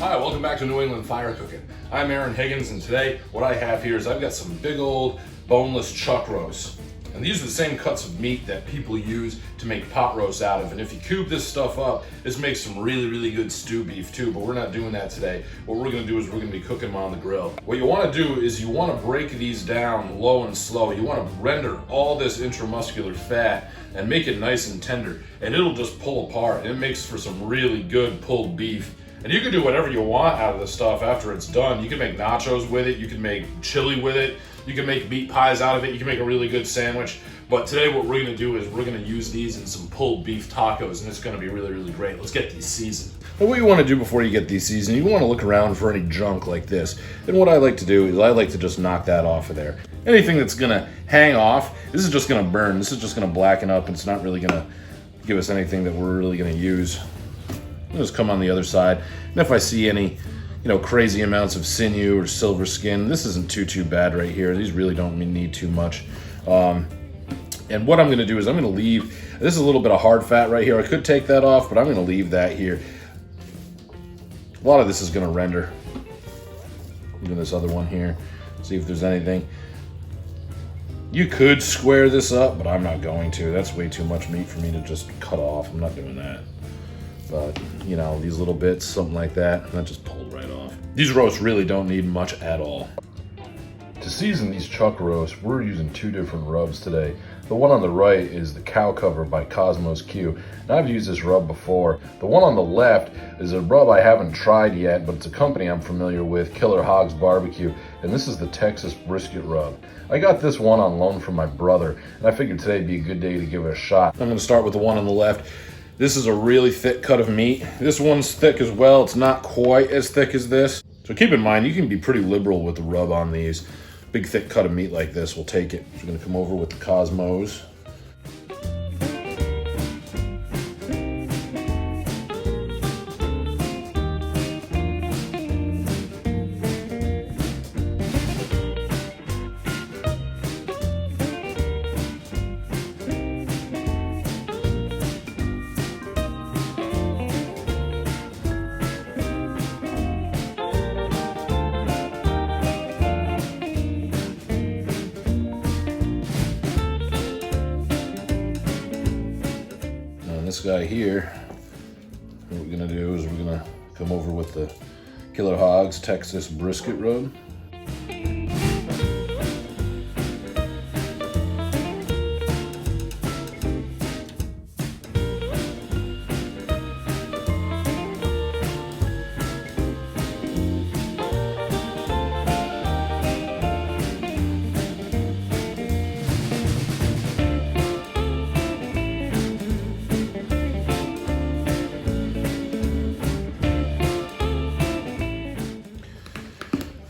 Hi, welcome back to New England Fire Cooking. I'm Aaron Higgins, and today what I have here is I've got some big old boneless chuck roasts. And these are the same cuts of meat that people use to make pot roasts out of. And if you cube this stuff up, this makes some really good stew beef too, but we're not doing that today. What we're gonna do is we're gonna be cooking them on the grill. What you wanna do is you wanna break these down low and slow. You wanna render all this intramuscular fat and make it nice and tender, and it'll just pull apart. It makes for some really good pulled beef. And you can do whatever you want out of this stuff after it's done. You can make nachos with it, you can make chili with it, you can make meat pies out of it, you can make a really good sandwich. But today what we're gonna do is we're gonna use these in some pulled beef tacos, and it's gonna be really great. Let's get these seasoned. And what you wanna do before you get these seasoned, you wanna look around for any junk like this. And what I like to do is I like to just knock that off of there. Anything that's gonna hang off, this is just gonna burn, this is just gonna blacken up, and it's not really gonna give us anything that we're really gonna use. I'll just come on the other side, and if I see any, crazy amounts of sinew or silver skin, this isn't too bad right here. These really don't need too much. And what I'm gonna do is I'm gonna leave, this is a little bit of hard fat right here. I could take that off, but I'm gonna leave that here. A lot of this is gonna render. Even this other one here, see if there's anything. You could square this up, but I'm not going to. That's way too much meat for me to just cut off. I'm not doing that. But, these little bits, something like that just pulled right off. These roasts really don't need much at all. To season these chuck roasts, we're using two different rubs today. The one on the right is the cow cover by Kosmos.q. And I've used this rub before. The one on the left is a rub I haven't tried yet, but it's a company I'm familiar with, Killer Hogs Barbecue. And this is the Texas brisket rub. I got this one on loan from my brother, and I figured today'd be a good day to give it a shot. I'm gonna start with the one on the left. This is a really thick cut of meat. This one's thick as well. It's not quite as thick as this. So keep in mind, you can be pretty liberal with the rub on these. Big thick cut of meat like this, we'll take it. So we're gonna come over with the Cosmos. This guy here, what we're gonna do is we're gonna come over with the Killer Hogs Texas brisket rub.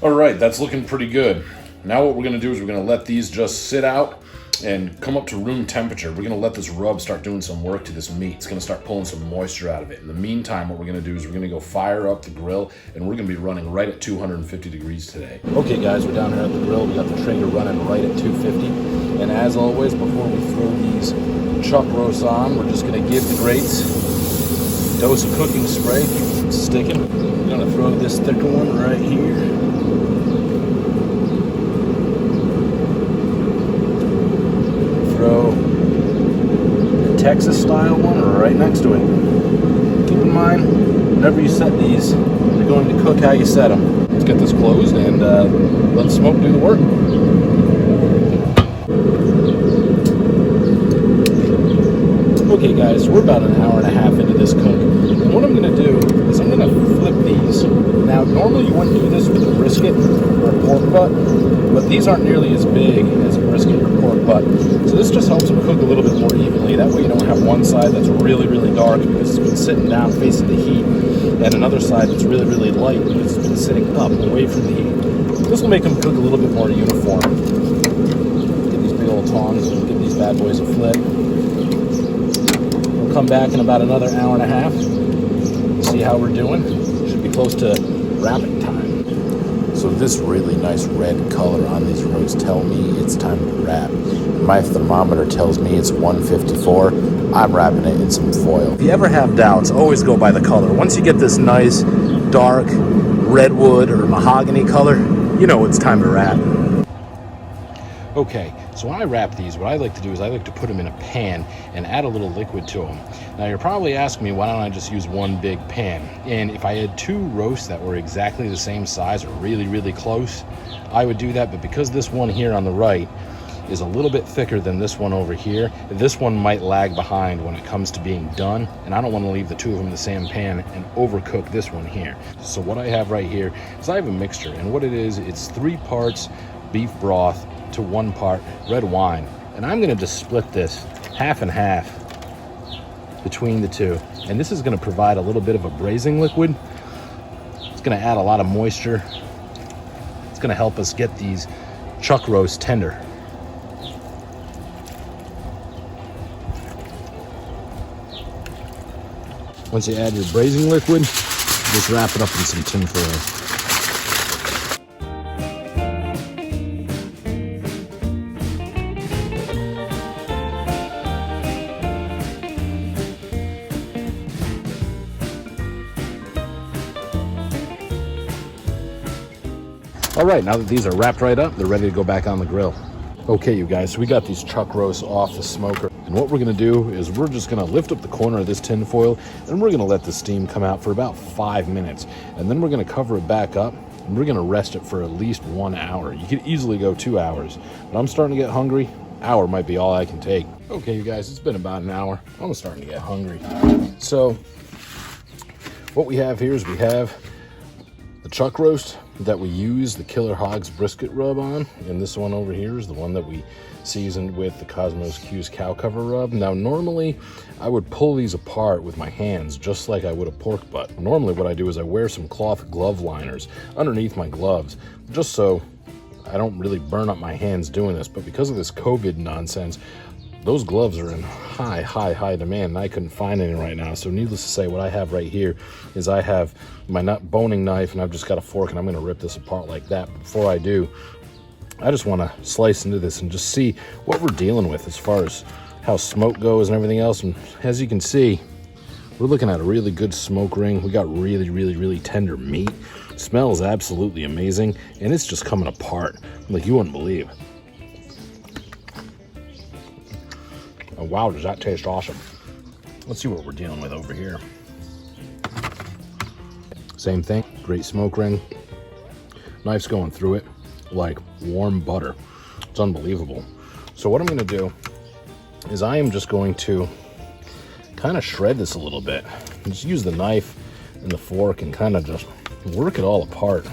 All right, that's looking pretty good. Now what we're gonna do is we're gonna let these just sit out and come up to room temperature. We're gonna let this rub start doing some work to this meat. It's gonna start pulling some moisture out of it. In the meantime, what we're gonna do is we're gonna go fire up the grill, and we're gonna be running right at 250 degrees today. Okay guys, we're down here at the grill. We got the Traeger running right at 250. And as always, before we throw these chuck roasts on, we're just gonna give the grates a dose of cooking spray, keep it from sticking. We're gonna throw this thicker one right here. Throw the Texas style one right next to it. Keep in mind, whenever you set these, you're going to cook how you set them. Let's get this closed and let the smoke do the work. Okay guys, we're about an hour and a half into this cook. And what I'm gonna do is I'm gonna flip these. Now normally you wouldn't do this with a brisket or a pork butt, but these aren't nearly as big as a brisket or pork butt. So this just helps them cook a little bit more evenly. That way you don't have one side that's really dark because it's been sitting down facing the heat, and another side that's really light because it's been sitting up away from the heat. This will make them cook a little bit more uniform. Get these big old tongs and give these bad boys a flip. We'll come back in about another hour and a half, see how we're doing. Should be close to wrapping time. So this really nice red color on these roasts tell me it's time to wrap. My thermometer tells me it's 154. I'm wrapping it in some foil. If you ever have doubts, always go by the color. Once you get this nice dark redwood or mahogany color, you know it's time to wrap. Okay, so when I wrap these, what I like to do is I like to put them in a pan and add a little liquid to them. Now you're probably asking me, why don't I just use one big pan? And if I had two roasts that were exactly the same size or really, really close, I would do that. But because this one here on the right is a little bit thicker than this one over here, this one might lag behind when it comes to being done, and I don't want to leave the two of them in the same pan and overcook this one here. So what I have right here is I have a mixture, and what it is, it's 3 parts beef broth to 1 part red wine, and I'm going to just split this half and half between the two, and this is going to provide a little bit of a braising liquid. It's going to add a lot of moisture. It's going to help us get these chuck roasts tender. Once you add your braising liquid, just wrap it up in some tin foil. All right, now that these are wrapped right up, they're ready to go back on the grill. Okay, you guys, so we got these chuck roasts off the smoker. And what we're gonna do is we're just gonna lift up the corner of this tin foil and we're gonna let the steam come out for about 5 minutes. And then we're gonna cover it back up and we're gonna rest it for at least 1 hour. You could easily go 2 hours, but I'm starting to get hungry. Hour might be all I can take. Okay, you guys, it's been about an hour. I'm starting to get hungry. So what we have here is we have the chuck roast that we use the Killer Hogs brisket rub on, and this one over here is the one that we seasoned with the Kosmos.q's cow cover rub. Now normally I would pull these apart with my hands just like I would a pork butt. Normally what I do is I wear some cloth glove liners underneath my gloves just so I don't really burn up my hands doing this, but because of this COVID nonsense, those gloves are in high demand, and I couldn't find any right now. So needless to say, what I have right here is I have my boning knife, and I've just got a fork, and I'm gonna rip this apart like that. But before I do, I just wanna slice into this and just see what we're dealing with as far as how smoke goes and everything else. And as you can see, we're looking at a really good smoke ring. We got really tender meat. It smells absolutely amazing, and it's just coming apart like you wouldn't believe. Oh, wow, does that taste awesome. Let's see what we're dealing with over here. Same thing, great smoke ring. Knife's going through it like warm butter. It's unbelievable. So what I'm gonna do is I am just going to kind of shred this a little bit. Just use the knife and the fork and kind of just work it all apart.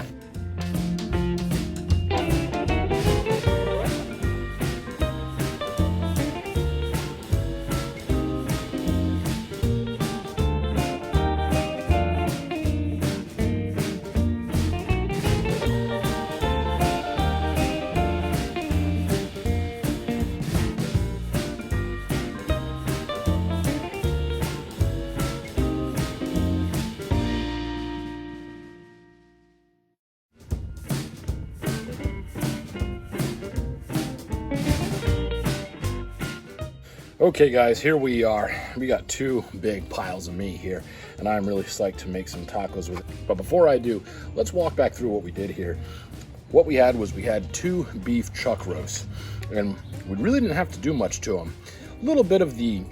Okay guys, here we are. We got 2 big piles of meat here, and I'm really psyched to make some tacos with it. But before I do, let's walk back through what we did here. What we had was we had 2 beef chuck roasts, and we really didn't have to do much to them. A little bit of the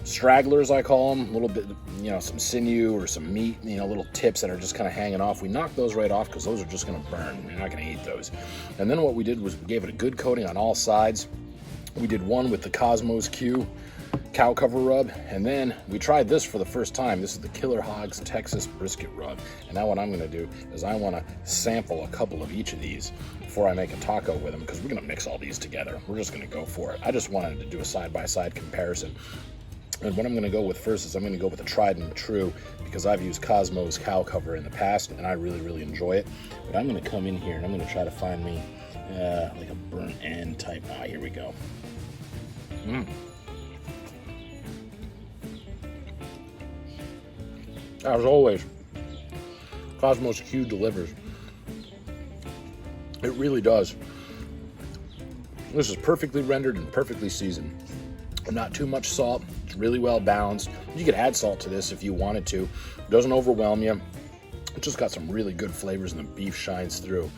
stragglers, I call them, a little bit, you know, some sinew or some meat, you know, little tips that are just kind of hanging off. We knocked those right off because those are just going to burn. You're not going to eat those. And then what we did was we gave it a good coating on all sides. We did one with the Kosmos.q cow cover rub, and then we tried this for the first time. This is the Killer Hogs Texas brisket rub. And now what I'm gonna do is I wanna sample a couple of each of these before I make a taco with them, because we're gonna mix all these together. We're just gonna go for it. I just wanted to do a side-by-side comparison. And what I'm gonna go with first is I'm gonna go with the tried and true, because I've used Cosmos cow cover in the past and I really enjoy it. But I'm gonna come in here and I'm gonna try to find me like a burnt end type. Here we go. As always, Kosmos.q delivers. It really does. This is perfectly rendered and perfectly seasoned. Not too much salt. It's really well balanced. You could add salt to this if you wanted to. It doesn't overwhelm you. It's just got some really good flavors and the beef shines through.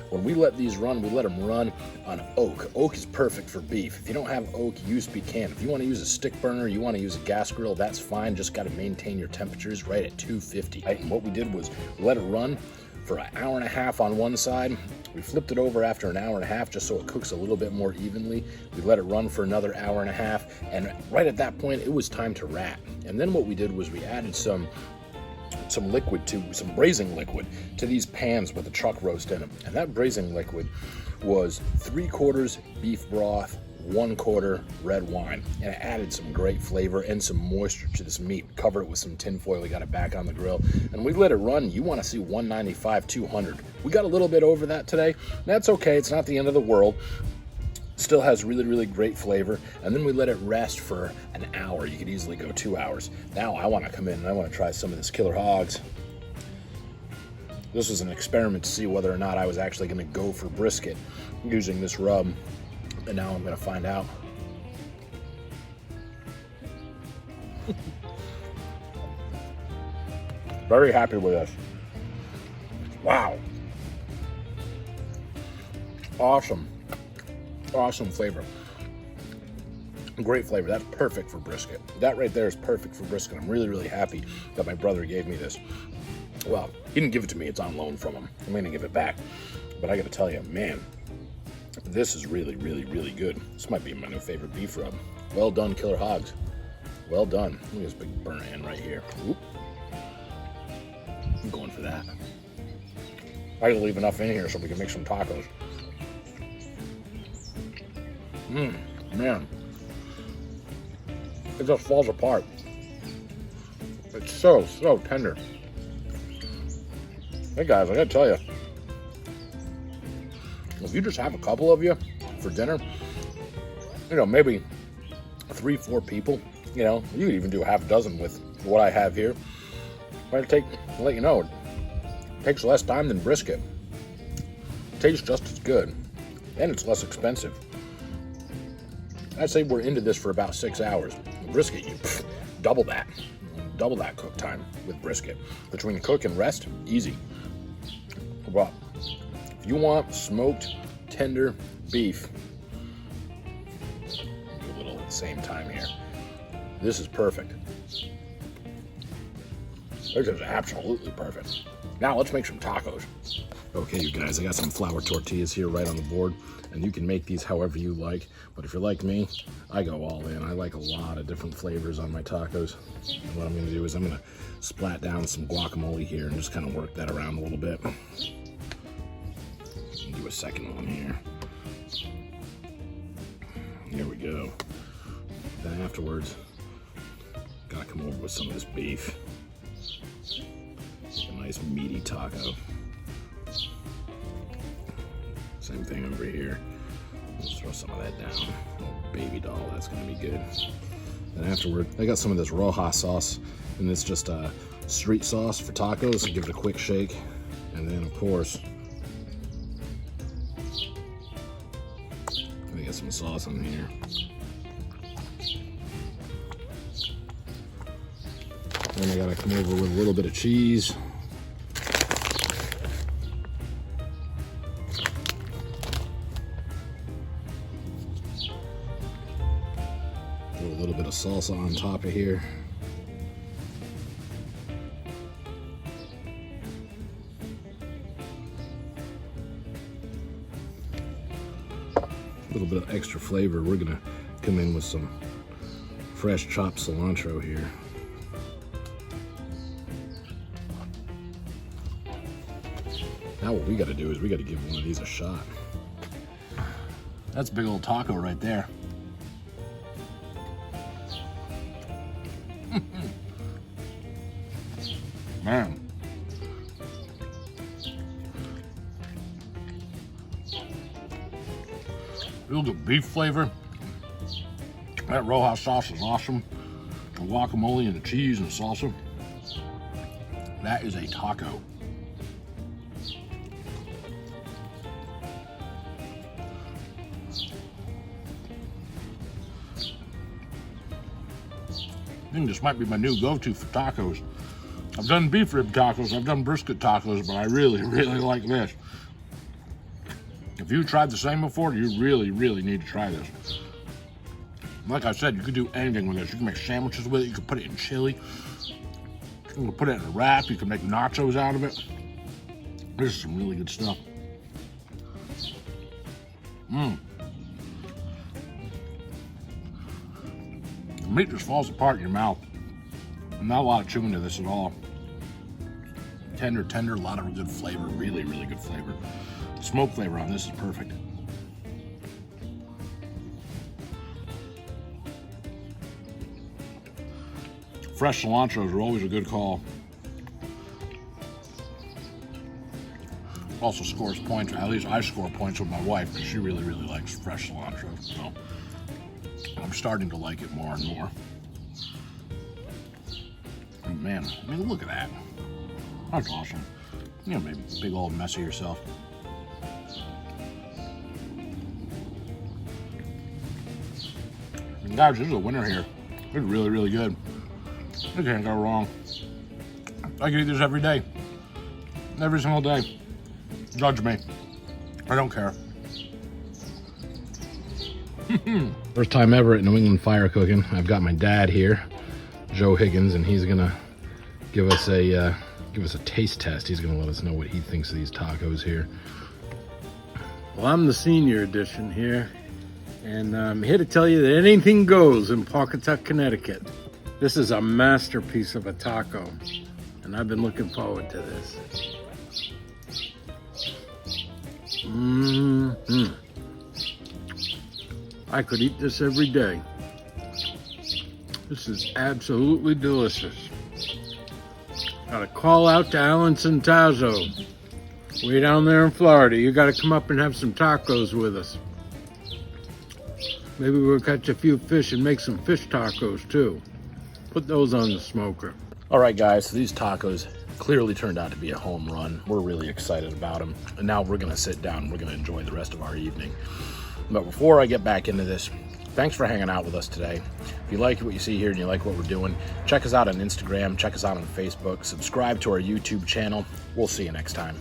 When we let these run, we let them run on oak. Oak is perfect for beef. If you don't have oak, use pecan. If you want to use a stick burner, you want to use a gas grill, that's fine. Just got to maintain your temperatures right at 250. Right? And what we did was we let it run for an hour and a half on one side. We flipped it over after an hour and a half just so it cooks a little bit more evenly. We let it run for another hour and a half, and right at that point, it was time to wrap. And then what we did was we added some braising liquid to these pans with the chuck roast in them. And that braising liquid was 3/4 beef broth, 1/4 red wine, and it added some great flavor and some moisture to this meat. Cover it with some tin foil. We got it back on the grill, and we let it run. You want to see 195, 200. We got a little bit over that today. That's okay. It's not the end of the world. Still has really, really great flavor. And then we let it rest for an hour. You could easily go 2 hours. Now I want to come in and I want to try some of this Killer Hogs. This was an experiment to see whether or not I was actually going to go for brisket using this rub. And now I'm going to find out. Very happy with this. Wow. Awesome. Awesome flavor. Great flavor. That's perfect for brisket. That right there is perfect for brisket. I'm really, really happy that my brother gave me this. Well, he didn't give it to me. It's on loan from him. I'm going to give it back. But I got to tell you, man, this is really, really, really good. This might be my new favorite beef rub. Well done, Killer Hogs. Well done. Look at this big burnt end right here. Oop. I'm going for that. I gotta leave enough in here so we can make some tacos. Man. It just falls apart. It's so, so tender. Hey guys, I gotta tell you, if you just have a couple of you for dinner, you know, maybe 3-4 people, you know, you could even do a half dozen with what I have here. I'll let you know, it takes less time than brisket. It tastes just as good, and it's less expensive. I'd say we're into this for about 6 hours. Brisket, you double that cook time with brisket. Between cook and rest, easy. But if you want smoked, tender beef, do a little at the same time here. This is perfect. This is absolutely perfect. Now let's make some tacos. Okay, you guys, I got some flour tortillas here right on the board, and you can make these however you like. But if you're like me, I go all in. I like a lot of different flavors on my tacos. And what I'm gonna do is I'm gonna splat down some guacamole here and just kind of work that around a little bit. Do a second one here. There we go. Then afterwards, gotta come over with some of this beef. A nice meaty taco. Same thing over here. Let's throw some of that down. Oh, baby doll, that's gonna be good. Then afterward, I got some of this Roja sauce, and it's just street sauce for tacos. So give it a quick shake, and then of course, I got some sauce on here. Then I gotta come over with a little bit of cheese. Throw a little bit of salsa on top of here. A little bit of extra flavor. We're gonna come in with some fresh chopped cilantro here. Now what we gotta do is we gotta give one of these a shot. That's a big old taco right there. Man. Real good beef flavor. That Roja sauce is awesome. The guacamole and the cheese and salsa. That is a taco. I think this might be my new go-to for tacos. I've done beef rib tacos, I've done brisket tacos, but I really, really like this. If you tried the same before, you really, really need to try this. Like I said, you could do anything with this. You can make sandwiches with it, you could put it in chili, you can put it in a wrap, you can make nachos out of it. This is some really good stuff. The meat just falls apart in your mouth. Not a lot of chewing to this at all. Tender, a lot of good flavor, really, really good flavor. The smoke flavor on this is perfect. Fresh cilantros are always a good call. Also scores points, at least I score points with my wife because she really, really likes fresh cilantro. So I'm starting to like it more and more. And man, I mean, look at that. That's awesome. You know, maybe a big old mess of yourself. And guys, this is a winner here. It's really, really good. You can't go wrong. I can eat this every day. Every single day. Judge me. I don't care. First time ever at New England Fire Cooking. I've got my dad here, Joe Higgins, and he's gonna give us a taste test. He's gonna let us know what he thinks of these tacos here. Well, I'm the senior edition here, and I'm here to tell you that anything goes in Pawcatuck, Connecticut. This is a masterpiece of a taco, and I've been looking forward to this. I could eat this every day. This is absolutely delicious. Gotta call out to Alan Centazzo, way down there in Florida. You gotta come up and have some tacos with us. Maybe we'll catch a few fish and make some fish tacos too. Put those on the smoker. All right, guys, so these tacos clearly turned out to be a home run. We're really excited about them. And now we're gonna sit down and we're gonna enjoy the rest of our evening. But before I get back into this, thanks for hanging out with us today. If you like what you see here and you like what we're doing, check us out on Instagram, check us out on Facebook, subscribe to our YouTube channel. We'll see you next time.